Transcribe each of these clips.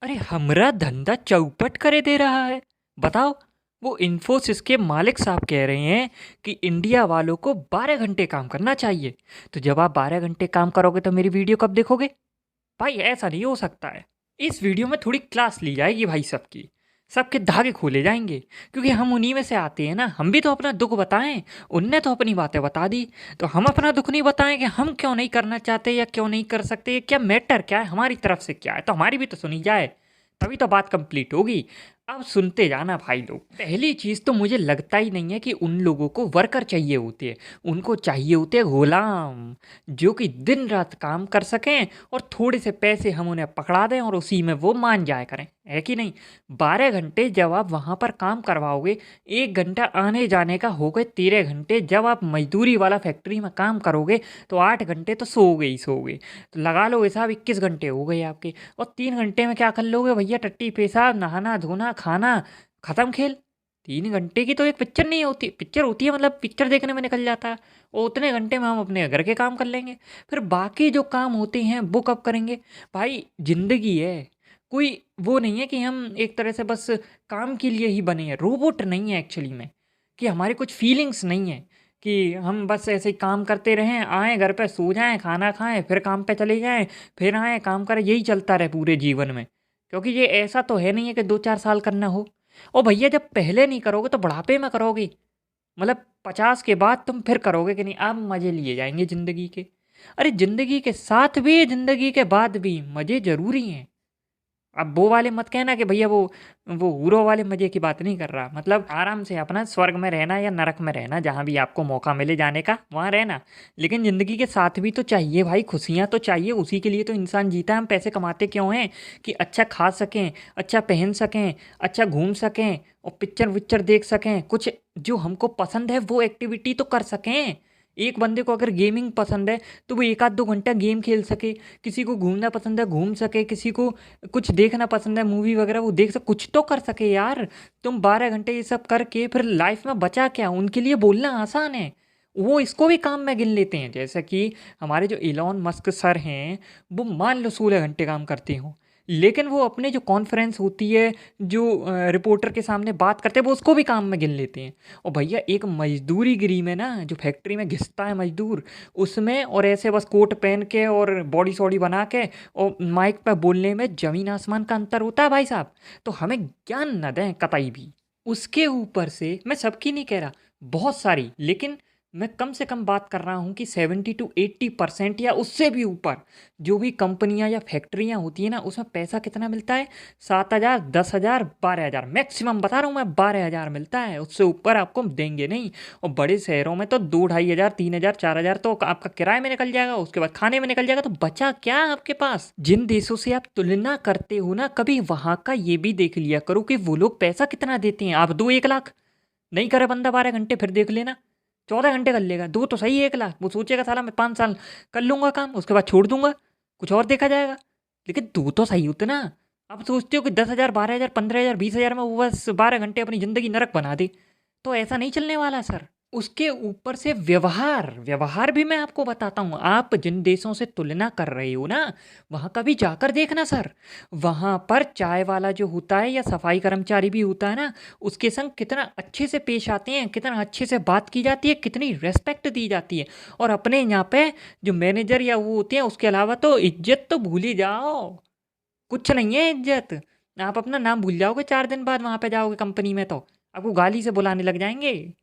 अरे हमरा धंधा चौपट करे दे रहा है। बताओ। वो इन्फोसिस के मालिक साहब कह रहे हैं कि इंडिया वालों को 12 घंटे काम करना चाहिए। तो जब आप 12 घंटे काम करोगे तो मेरी वीडियो कब देखोगे? भाई ऐसा नहीं हो सकता है। इस वीडियो में थोड़ी क्लास ली जाएगी भाई सबकी। सबके धागे खोले जाएंगे। क्योंकि हम उन्हीं में से आते हैं ना, हम भी तो अपना दुख बताएं। उनने तो अपनी बातें बता दी। तो हम अपना दुख नहीं बताएं कि हम क्यों नहीं करना चाहते या क्यों नहीं कर सकते, क्या मैटर क्या है, हमारी तरफ से क्या है, तो हमारी भी तो सुनी जाए। तभी तो बात कंप्लीट होगी। अब सुनते जाना भाई लोग। पहली चीज़ तो मुझे लगता ही नहीं है कि उन लोगों को वर्कर चाहिए होते हैं। उनको चाहिए होते हैं गुलाम, जो कि दिन रात काम कर सकें और थोड़े से पैसे हम उन्हें पकड़ा दें और उसी में वो मान जाया करें, है कि नहीं? 12 घंटे जब आप वहाँ पर काम करवाओगे, 1 घंटा आने जाने का हो गए 13 घंटे। जब आप मजदूरी वाला फैक्ट्री में काम करोगे तो 8 घंटे तो सोओगे ही सोओगे। तो लगा लो हिसाब, 21 घंटे हो गए आपके। और 3 घंटे में क्या कर लोगे भैया? टट्टी पेशाब, नहाना धोना, खाना, खत्म खेल। 3 घंटे की तो एक पिक्चर नहीं होती, पिक्चर होती है मतलब पिक्चर देखने में निकल जाता है। और उतने घंटे में हम अपने घर के काम कर लेंगे। फिर बाकी जो काम होते हैं वो कब करेंगे? भाई जिंदगी है, कोई वो नहीं है कि हम एक तरह से बस काम के लिए ही बने हैं, रोबोट नहीं है एक्चुअली में। कि हमारी कुछ फीलिंग्स नहीं है कि हम बस ऐसे ही काम करते रहें, आएँ घर पे सो जाएँ, खाना खाएँ, फिर काम पे चले जाएँ, फिर आएँ काम करें, यही चलता रहे पूरे जीवन में। क्योंकि ये ऐसा तो है नहीं है कि 2-4 साल करना हो। और भैया जब पहले नहीं करोगे तो बुढ़ापे में करोगे। मतलब 50 के बाद तुम फिर करोगे कि नहीं, अब मज़े लिए जाएंगे ज़िंदगी के। अरे ज़िंदगी के साथ भी ज़िंदगी के बाद भी मज़े ज़रूरी हैं। अब वो वाले मत कहना कि भैया वो हूरो वाले मज़े की बात नहीं कर रहा। मतलब आराम से अपना स्वर्ग में रहना या नरक में रहना, जहाँ भी आपको मौका मिले जाने का वहाँ रहना। लेकिन ज़िंदगी के साथ भी तो चाहिए भाई, खुशियाँ तो चाहिए। उसी के लिए तो इंसान जीता है। हम पैसे कमाते क्यों हैं? कि अच्छा खा सकें, अच्छा पहन सकें, अच्छा घूम सकें और पिक्चर विक्चर देख सकें, कुछ जो हमको पसंद है वो एक्टिविटी तो कर सकें। एक बंदे को अगर गेमिंग पसंद है तो वो 1 आध 2 घंटा गेम खेल सके। किसी को घूमना पसंद है घूम सके, किसी को कुछ देखना पसंद है मूवी वगैरह वो देख सके, कुछ तो कर सके यार। तुम 12 घंटे ये सब करके फिर लाइफ में बचा क्या? उनके लिए बोलना आसान है, वो इसको भी काम में गिन लेते हैं। जैसा कि हमारे जो इलॉन मस्क सर हैं, वो मान लो 16 घंटे काम करते हो, लेकिन वो अपने जो कॉन्फ्रेंस होती है, जो रिपोर्टर के सामने बात करते हैं, वो उसको भी काम में गिन लेते हैं। और भैया एक मजदूरी गिरी में ना, जो फैक्ट्री में घिसता है मजदूर, उसमें और ऐसे बस कोट पहन के और बॉडी सॉडी बना के और माइक पर बोलने में ज़मीन आसमान का अंतर होता है भाई साहब। तो हमें ज्ञान न दें कतई भी। उसके ऊपर से मैं सबकी नहीं कह रहा, बहुत सारी, लेकिन मैं कम से कम बात कर रहा हूँ कि 70 to 80% या उससे भी ऊपर जो भी कंपनियां या फैक्ट्रियां होती है ना, उसमें पैसा कितना मिलता है? 7,000, 10,000, 12,000, मैक्सिमम बता रहा हूँ मैं, 12,000 मिलता है। उससे ऊपर आपको देंगे नहीं। और बड़े शहरों में तो 2-2,500, 3,000, 4,000 तो आपका किराए में निकल जाएगा, उसके बाद खाने में निकल जाएगा। तो बचा क्या आपके पास? जिन देशों से आप तुलना करते हो ना, कभी वहां का ये भी देख लिया करो कि वो लोग पैसा कितना देते हैं। आप दो 1 लाख, नहीं करे बंदा 12 घंटे, फिर देख लेना 14 घंटे कर लेगा। दो तो सही 1 लाख, वो सोचेगा साला मैं 5 साल कर लूंगा काम, उसके बाद छोड़ दूंगा, कुछ और देखा जाएगा। लेकिन दो तो सही होते ना। आप सोचते हो कि 10,000, 12,000, 15,000, 20,000 में वो बस 12 घंटे अपनी ज़िंदगी नरक बना दे। तो ऐसा नहीं चलने वाला सर। उसके ऊपर से व्यवहार, व्यवहार भी मैं आपको बताता हूँ। आप जिन देशों से तुलना कर रहे हो ना, वहाँ कभी जाकर देखना सर। वहाँ पर चाय वाला जो होता है या सफाई कर्मचारी भी होता है ना, उसके संग कितना अच्छे से पेश आते हैं, कितना अच्छे से बात की जाती है, कितनी रेस्पेक्ट दी जाती है। और अपने यहाँ पे जो मैनेजर या वो होते हैं, उसके अलावा तो इज्जत तो भूल ही जाओ। कुछ नहीं है इज्जत। आप अपना नाम भूल जाओगे 4 दिन बाद, वहाँ पे जाओगे कंपनी में तो आपको गाली से बुलाने लग जाएंगे।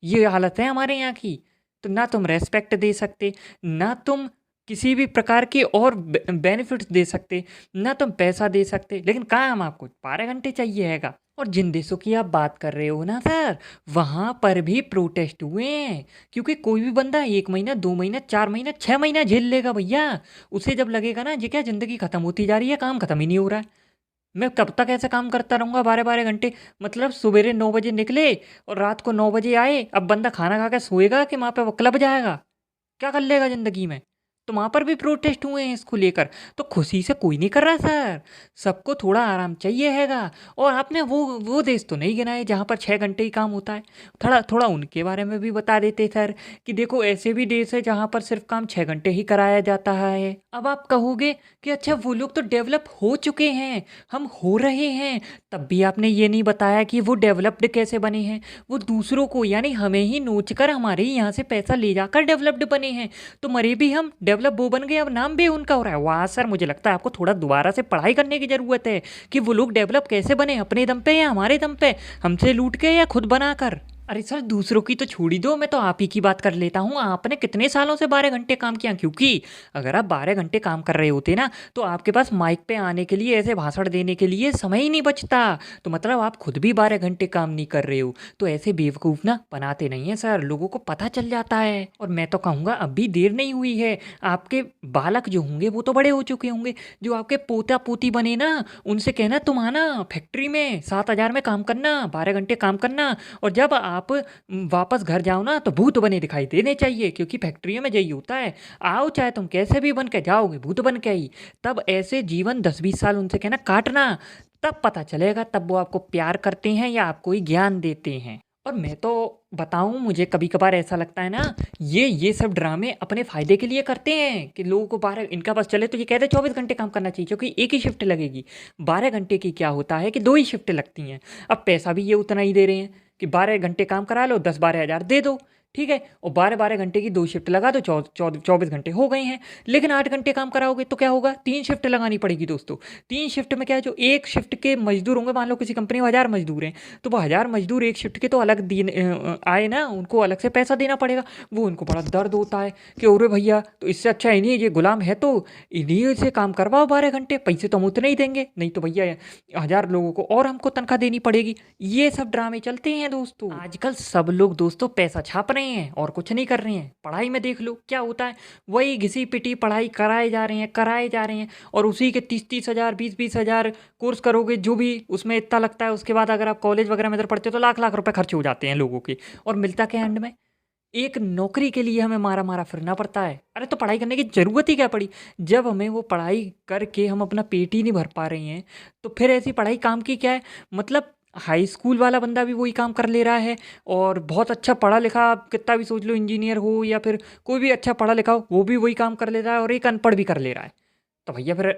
ये हालत है हमारे यहाँ की। तो ना तुम रेस्पेक्ट दे सकते, ना तुम किसी भी प्रकार के और बेनिफिट्स दे सकते, ना तुम पैसा दे सकते, लेकिन काम आपको 12 घंटे चाहिए हैगा। और जिन देशों की आप बात कर रहे हो ना सर, वहाँ पर भी प्रोटेस्ट हुए हैं। क्योंकि कोई भी बंदा 1 महीना, 2 महीना, 4 महीना, 6 महीना झेल लेगा भैया। उसे जब लगेगा ना जी क्या ज़िंदगी ख़त्म होती जा रही है, काम ख़त्म ही नहीं हो रहा है, मैं कब तक ऐसे काम करता रहूँगा 12-12 घंटे। मतलब सवेरे 9 बजे निकले और रात को 9 बजे आए। अब बंदा खाना खा के सोएगा कि वहाँ पे वो क्लब जाएगा? क्या कर लेगा ज़िंदगी में? तो वहाँ पर भी प्रोटेस्ट हुए हैं इसको लेकर। तो खुशी से कोई नहीं कर रहा सर, सबको थोड़ा आराम चाहिए हैगा। और आपने वो देश तो नहीं गिनाए जहाँ पर 6 घंटे ही काम होता है। थोड़ा थोड़ा उनके बारे में भी बता देते सर कि देखो ऐसे भी देश है जहाँ पर सिर्फ काम 6 घंटे ही कराया जाता है। अब आप कहोगे कि अच्छा वो लोग तो डेवलप हो चुके हैं, हम हो रहे हैं, तब भी आपने ये नहीं बताया कि वो डेवलप्ड कैसे बने हैं। वो दूसरों को यानी हमें ही नोच कर हमारे ही यहाँ से पैसा ले जाकर डेवलप्ड बने हैं। तो मरे भी हम डेवलप वो बन गए, अब नाम भी उनका हो रहा है। वाह सर, मुझे लगता है आपको थोड़ा दोबारा से पढ़ाई करने की ज़रूरत है कि वो लोग डेवलप कैसे बने, अपने दम पे या हमारे दम पे, हमसे लूट के या खुद बनाकर। अरे सर दूसरों की तो छोड़ ही दो, मैं तो आप ही की बात कर लेता हूँ। आपने कितने सालों से 12 घंटे काम किया? क्योंकि अगर आप 12 घंटे काम कर रहे होते ना तो आपके पास माइक पे आने के लिए, ऐसे भाषण देने के लिए समय ही नहीं बचता। तो मतलब आप खुद भी 12 घंटे काम नहीं कर रहे हो। तो ऐसे बेवकूफ़ ना बनाते नहीं हैं सर, लोगों को पता चल जाता है। और मैं तो कहूँगा अब भी देर नहीं हुई है। आपके बालक जो होंगे वो तो बड़े हो चुके होंगे, जो आपके पोता पोती बने ना उनसे कहना तुम आना फैक्ट्री में 7,000 में काम करना, 12 घंटे काम करना, और जब आप वापस घर जाओ ना तो भूत बने दिखाई देने चाहिए, क्योंकि फैक्ट्रियों में यही होता है। आओ चाहे तुम कैसे भी बन के जाओगे, भूत बन के ही। तब ऐसे जीवन 10-20 साल उनसे कहना काटना, तब पता चलेगा, तब वो आपको प्यार करते हैं या आपको ही ज्ञान देते हैं। और मैं तो बताऊं, मुझे कभी कभार ऐसा लगता है ना, ये सब ड्रामे अपने फायदे के लिए करते हैं कि लोगों को 12 इनका बस चले तो ये कहते हैं 24 घंटे काम करना चाहिए, क्योंकि एक ही शिफ्ट लगेगी। 12 घंटे की क्या होता है कि 2 ही शिफ्ट लगती हैं। अब पैसा भी ये उतना ही दे रहे हैं कि 12 घंटे काम करा लो, 10-12 हज़ार दे दो, ठीक है। और 12-12 घंटे की 2 शिफ्ट लगा दो, 24 घंटे हो गए हैं। लेकिन 8 घंटे काम कराओगे तो क्या होगा? 3 शिफ्ट लगानी पड़ेगी दोस्तों। 3 शिफ्ट में क्या है, जो एक शिफ्ट के मजदूर होंगे, मान लो किसी कंपनी में 1,000 मजदूर हैं, तो वो 1,000 मजदूर एक शिफ्ट के तो अलग दिन आए ना, उनको अलग से पैसा देना पड़ेगा। वो उनको बड़ा दर्द होता है कि अरे भैया, तो इससे अच्छा इन्हीं, ये गुलाम है तो इन्हीं से काम करवाओ 12 घंटे, पैसे तो हम उतने ही देंगे, नहीं तो भैया 1,000 लोगों को और हमको तनख्वाह देनी पड़ेगी। ये सब ड्रामे चलते हैं दोस्तों। आजकल सब लोग दोस्तों पैसा छाप रहे हैं और कुछ नहीं कर रहे हैं। पढ़ाई में देख लो क्या होता है, वही घिसी पिटी पढ़ाई कराए जा रहे हैं, कराए जा रहे हैं। और उसी के 30-30 हज़ार, 20-20 हज़ार कोर्स करोगे जो भी उसमें इतना लगता है, उसके बाद अगर आप कॉलेज वगैरह में इधर पढ़ते हो तो लाख लाख रुपए खर्च हो जाते हैं लोगों के। और मिलता क्या एंड में? एक नौकरी के लिए हमें मारा मारा फिरना पड़ता है। अरे तो पढ़ाई करने की ज़रूरत ही क्या पड़ी, जब हमें वो पढ़ाई करके हम अपना पेट ही नहीं भर पा रहे हैं, तो फिर ऐसी पढ़ाई काम की क्या है? मतलब हाई स्कूल वाला बंदा भी वही काम कर ले रहा है, और बहुत अच्छा पढ़ा लिखा, आप कितना भी सोच लो, इंजीनियर हो या फिर कोई भी अच्छा पढ़ा लिखा हो, वो भी वही काम कर ले रहा है, और एक अनपढ़ भी कर ले रहा है। तो भैया फिर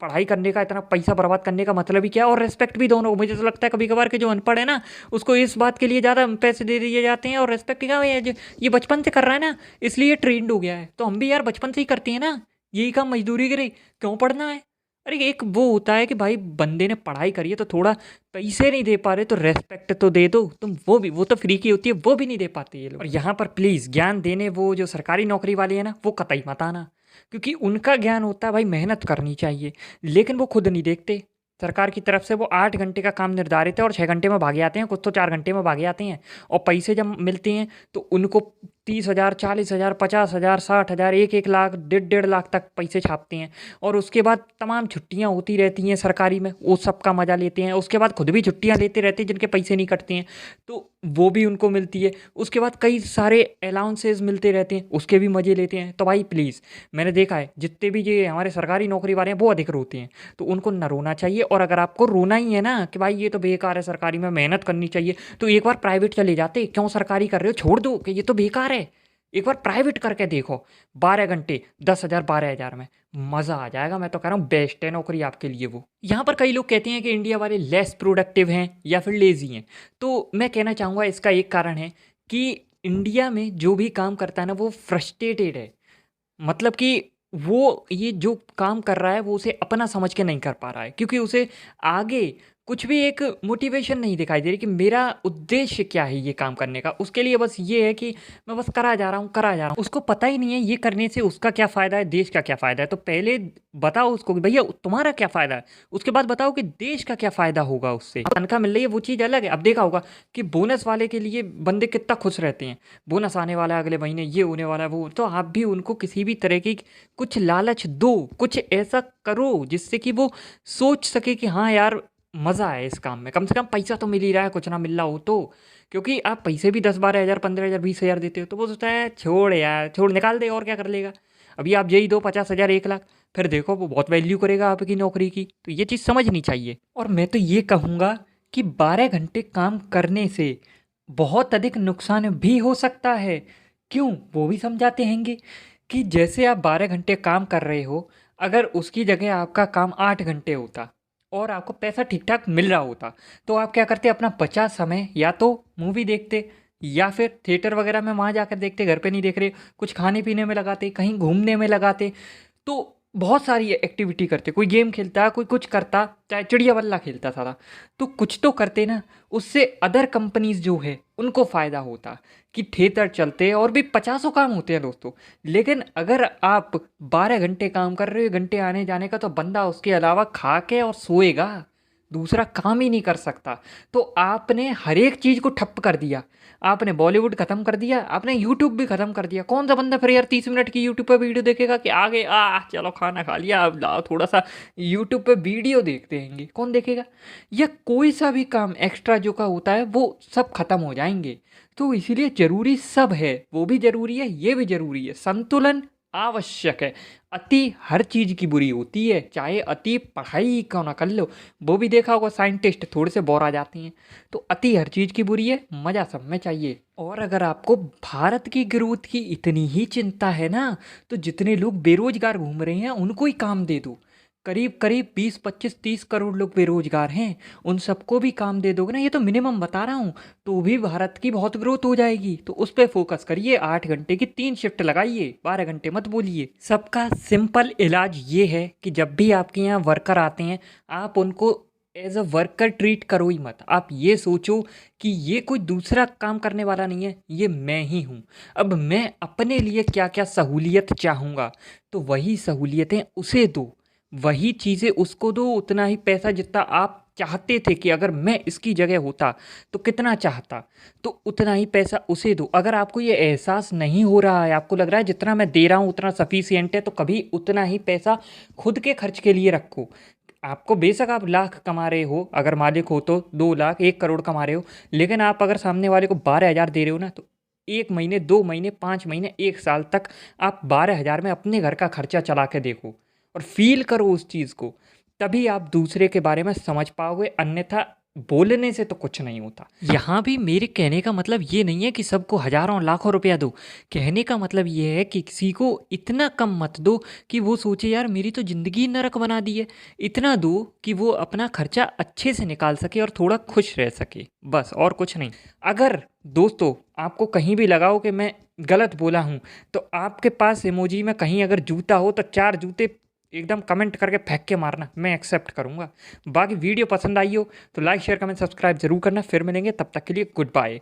पढ़ाई करने का, इतना पैसा बर्बाद करने का मतलब ही क्या? और रेस्पेक्ट भी दोनों को, मुझे तो लगता है कभी कभार के जो अनपढ़ है ना, उसको इस बात के लिए ज़्यादा पैसे दे दिए जाते हैं, और रेस्पेक्ट क्या है, ये बचपन से कर रहा है ना, इसलिए ट्रेंड हो गया है। तो हम भी यार बचपन से ही करते हैं ना, यही काम मजदूरी करे, क्यों पढ़ना है? अरे एक वो होता है कि भाई बंदे ने पढ़ाई करी है तो थोड़ा पैसे नहीं दे पा रहे तो रेस्पेक्ट तो दे दो तुम। वो तो फ्री की होती है, वो भी नहीं दे पाते ये लोग। और यहाँ पर प्लीज़ ज्ञान देने वो जो सरकारी नौकरी वाले हैं ना, वो कतई मत आना, क्योंकि उनका ज्ञान होता है भाई मेहनत करनी चाहिए, लेकिन वो खुद नहीं देखते। सरकार की तरफ से वो 8 घंटे का काम निर्धारित है और 6 घंटे में भागे आते हैं, कुछ तो 4 घंटे में भागे आते हैं। और पैसे जब मिलते हैं तो उनको 30,000, 40,000, 50,000, 60,000, 1-1 लाख, 1.5-1.5 लाख तक पैसे छापते हैं। और उसके बाद तमाम छुट्टियां होती रहती हैं सरकारी में, वो सब का मज़ा लेते हैं। उसके बाद खुद भी छुट्टियां लेते रहते हैं जिनके पैसे नहीं कटते हैं, तो वो भी उनको मिलती है। उसके बाद कई सारे अलाउंसेस मिलते रहते हैं, उसके भी मज़े लेते हैं। तो भाई प्लीज़, मैंने देखा है जितने भी ये हमारे सरकारी नौकरी वाले हैं वो अधिक रोते हैं, तो उनको न रोना चाहिए। और अगर आपको रोना ही है ना कि भाई ये तो बेकार है, सरकारी में मेहनत करनी चाहिए, तो एक बार प्राइवेट चले जाते, क्यों सरकारी कर रहे हो? छोड़ दो कि ये तो बेकार है, एक बार प्राइवेट करके देखो। 12 घंटे 10,000, 12,000 में मज़ा आ जाएगा। मैं तो कह रहा हूँ बेस्ट है नौकरी आपके लिए वो। यहाँ पर कई लोग कहते हैं कि इंडिया वाले लेस प्रोडक्टिव हैं या फिर लेज़ी हैं, तो मैं कहना चाहूँगा इसका एक कारण है कि इंडिया में जो भी काम करता है ना वो फ्रस्ट्रेटेड है। मतलब कि वो ये जो काम कर रहा है वो उसे अपना समझ के नहीं कर पा रहा है, क्योंकि उसे आगे कुछ भी एक मोटिवेशन नहीं दिखाई दे रही कि मेरा उद्देश्य क्या है ये काम करने का। उसके लिए बस ये है कि मैं बस करा जा रहा हूँ, करा जा रहा हूँ। उसको पता ही नहीं है ये करने से उसका क्या फ़ायदा है, देश का क्या फ़ायदा है। तो पहले बताओ उसको कि भैया तुम्हारा क्या फ़ायदा है, उसके बाद बताओ कि देश का क्या फ़ायदा होगा उससे। तनख्वाह मिल रही है वो चीज़ अलग है। अब देखा होगा कि बोनस वाले के लिए बंदे कितना खुश रहते हैं, बोनस आने वाला है अगले महीने, ये होने वाला है वो। तो आप भी उनको किसी भी तरह की कुछ लालच दो, कुछ ऐसा करो जिससे कि वो सोच सके कि हाँ यार मज़ा आए इस काम में, कम से कम पैसा तो मिल ही रहा है, कुछ ना मिल रहा हो तो। क्योंकि आप पैसे भी 10-12 हज़ार, 15,000, 20,000 देते हो तो वो सोचता है छोड़ यार, छोड़ निकाल दे, और क्या कर लेगा। अभी आप यही दो 50,000 1 लाख, फिर देखो वो बहुत वैल्यू करेगा आपकी नौकरी की। तो ये चीज़ समझनी चाहिए। और मैं तो ये कहूँगा कि 12 घंटे काम करने से बहुत अधिक नुकसान भी हो सकता है। क्यों, वो भी समझाते हैंगे कि जैसे आप 12 घंटे काम कर रहे हो, अगर उसकी जगह आपका काम 8 घंटे होता और आपको पैसा ठीक ठाक मिल रहा होता, तो आप क्या करते, अपना बचा समय या तो मूवी देखते या फिर थिएटर वगैरह में वहाँ जाकर देखते, घर पे नहीं देख रहे, कुछ खाने पीने में लगाते, कहीं घूमने में लगाते। तो बहुत सारी एक्टिविटी करते, कोई गेम खेलता, कोई कुछ करता, चाहे चिड़िया बल्ला खेलता सारा, तो कुछ तो करते ना। उससे अदर कंपनीज जो है उनको फ़ायदा होता कि थिएटर चलते, और भी पचासों काम होते हैं दोस्तों। लेकिन अगर आप 12 घंटे काम कर रहे हो, घंटे आने जाने का, तो बंदा उसके अलावा खा के और सोएगा, दूसरा काम ही नहीं कर सकता। तो आपने हर एक चीज़ को ठप्प कर दिया। आपने बॉलीवुड ख़त्म कर दिया, आपने यूट्यूब भी ख़त्म कर दिया। कौन सा बंदा फिर यार 30 मिनट की यूट्यूब पे वीडियो देखेगा कि आगे चलो खाना खा लिया, अब लाओ थोड़ा सा यूट्यूब पे वीडियो देखते हैंगे, कौन देखेगा। या कोई सा भी काम एक्स्ट्रा जो का होता है वो सब खत्म हो जाएंगे। तो इसीलिए ज़रूरी सब है, वो भी ज़रूरी है, ये भी ज़रूरी है, संतुलन आवश्यक है। अति हर चीज़ की बुरी होती है, चाहे अति पढ़ाई क्यों ना कर लो। वो भी देखा होगा, साइंटिस्ट थोड़े से बोर आ जाते हैं। तो अति हर चीज़ की बुरी है, मज़ा सब में चाहिए। और अगर आपको भारत की ग्रोथ की इतनी ही चिंता है ना, तो जितने लोग बेरोजगार घूम रहे हैं उनको ही काम दे दो। करीब करीब 20, 25, 30 करोड़ लोग बेरोजगार हैं, उन सबको भी काम दे दोगे ना, ये तो मिनिमम बता रहा हूँ, तो भी भारत की बहुत ग्रोथ हो जाएगी। तो उस पर फोकस करिए, 8 घंटे की 3 शिफ्ट लगाइए, 12 घंटे मत बोलिए। सबका सिंपल इलाज ये है कि जब भी आपके यहाँ वर्कर आते हैं, आप उनको एज अ वर्कर ट्रीट करो ही मत। आप ये सोचो कि ये कोई दूसरा काम करने वाला नहीं है, ये मैं ही हूँ। अब मैं अपने लिए क्या क्या सहूलियत चाहूँगा, तो वही सहूलियतें उसे दो, वही चीज़ें उसको दो, उतना ही पैसा जितना आप चाहते थे कि अगर मैं इसकी जगह होता तो कितना चाहता, तो उतना ही पैसा उसे दो। अगर आपको ये एहसास नहीं हो रहा है, आपको लग रहा है जितना मैं दे रहा हूँ उतना सफिशियंट है, तो कभी उतना ही पैसा खुद के खर्च के लिए रखो। आपको बेशक आप लाख कमा रहे हो, अगर मालिक हो तो 2 लाख 1 करोड़ कमा रहे हो, लेकिन आप अगर सामने वाले को 12,000 दे रहे हो ना, तो 1 महीने 2 महीने 5 महीने 1 साल तक आप 12,000 में अपने घर का खर्चा चला के देखो और फील करो उस चीज़ को। तभी आप दूसरे के बारे में समझ पाओगे, अन्यथा बोलने से तो कुछ नहीं होता। यहाँ भी मेरे कहने का मतलब ये नहीं है कि सबको हज़ारों लाखों रुपया दो। कहने का मतलब ये है कि किसी को इतना कम मत दो कि वो सोचे यार मेरी तो ज़िंदगी नरक बना दी है। इतना दो कि वो अपना खर्चा अच्छे से निकाल सके और थोड़ा खुश रह सके, बस और कुछ नहीं। अगर दोस्तों आपको कहीं भी लगाओ कि मैं गलत बोला हूँ, तो आपके पास इमोजी में कहीं अगर जूता हो तो 4 जूते एकदम कमेंट करके फेंक के मारना, मैं एक्सेप्ट करूँगा। बाकी वीडियो पसंद आई हो तो लाइक शेयर कमेंट सब्सक्राइब जरूर करना। फिर मिलेंगे, तब तक के लिए गुड बाय।